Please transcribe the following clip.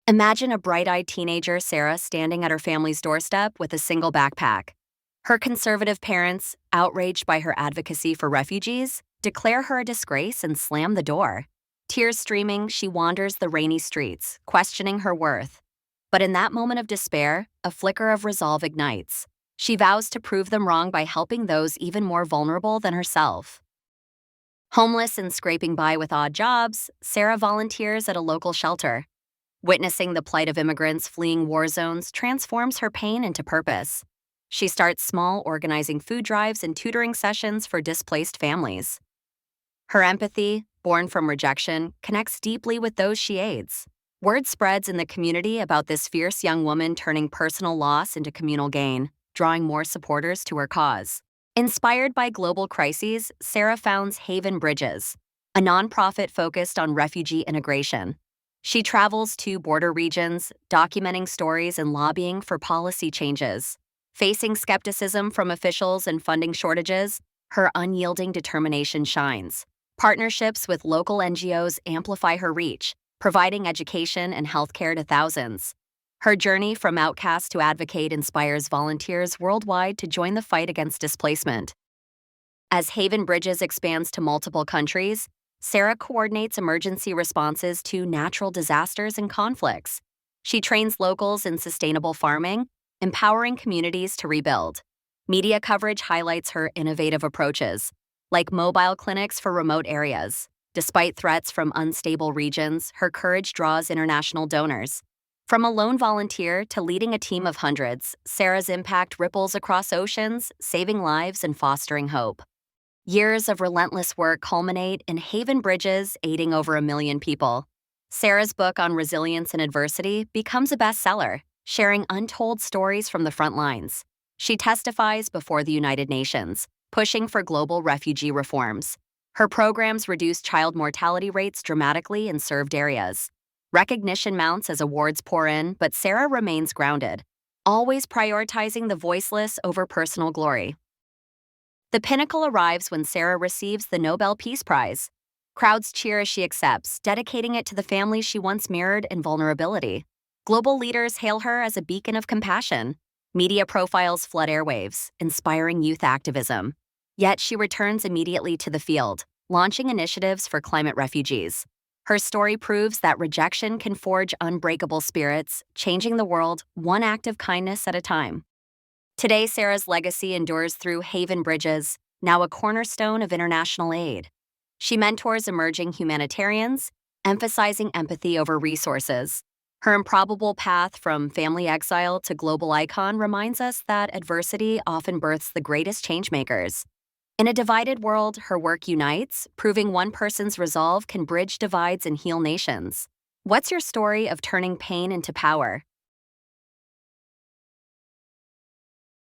Imagine a bright-eyed teenager, Sarah, standing at her family's doorstep with a single backpack. Her conservative parents, outraged by her advocacy for refugees, declare her a disgrace and slam the door. Tears streaming, she wanders the rainy streets, questioning her worth. But in that moment of despair, a flicker of resolve ignites. She vows to prove them wrong by helping those even more vulnerable than herself. Homeless and scraping by with odd jobs, Sarah volunteers at a local shelter. Witnessing the plight of immigrants fleeing war zones transforms her pain into purpose. She starts small, organizing food drives and tutoring sessions for displaced families. Her empathy, born from rejection, connects deeply with those she aids. Word spreads in the community about this fierce young woman turning personal loss into communal gain, drawing more supporters to her cause. Inspired by global crises, Sarah founds Haven Bridges, a nonprofit focused on refugee integration. She travels to border regions, documenting stories and lobbying for policy changes. Facing skepticism from officials and funding shortages, her unyielding determination shines. Partnerships with local NGOs amplify her reach, providing education and healthcare to thousands. Her journey from outcast to advocate inspires volunteers worldwide to join the fight against displacement. As Haven Bridges expands to multiple countries, Sarah coordinates emergency responses to natural disasters and conflicts. She trains locals in sustainable farming, empowering communities to rebuild. Media coverage highlights her innovative approaches, like mobile clinics for remote areas. Despite threats from unstable regions, her courage draws international donors. From a lone volunteer to leading a team of hundreds, Sarah's impact ripples across oceans, saving lives and fostering hope. Years of relentless work culminate in Haven Bridges, aiding over 1 million people. Sarah's book on resilience and adversity becomes a bestseller, sharing untold stories from the front lines. She testifies before the United Nations, pushing for global refugee reforms. Her programs reduce child mortality rates dramatically in served areas. Recognition mounts as awards pour in, but Sarah remains grounded, always prioritizing the voiceless over personal glory. The pinnacle arrives when Sarah receives the Nobel Peace Prize. Crowds cheer as she accepts, dedicating it to the families she once mirrored in vulnerability. Global leaders hail her as a beacon of compassion. Media profiles flood airwaves, inspiring youth activism. Yet she returns immediately to the field, launching initiatives for climate refugees. Her story proves that rejection can forge unbreakable spirits, changing the world one act of kindness at a time. Today, Sarah's legacy endures through Haven Bridges, now a cornerstone of international aid. She mentors emerging humanitarians, emphasizing empathy over resources. Her improbable path from family exile to global icon reminds us that adversity often births the greatest changemakers. In a divided world, her work unites, proving one person's resolve can bridge divides and heal nations. What's your story of turning pain into power?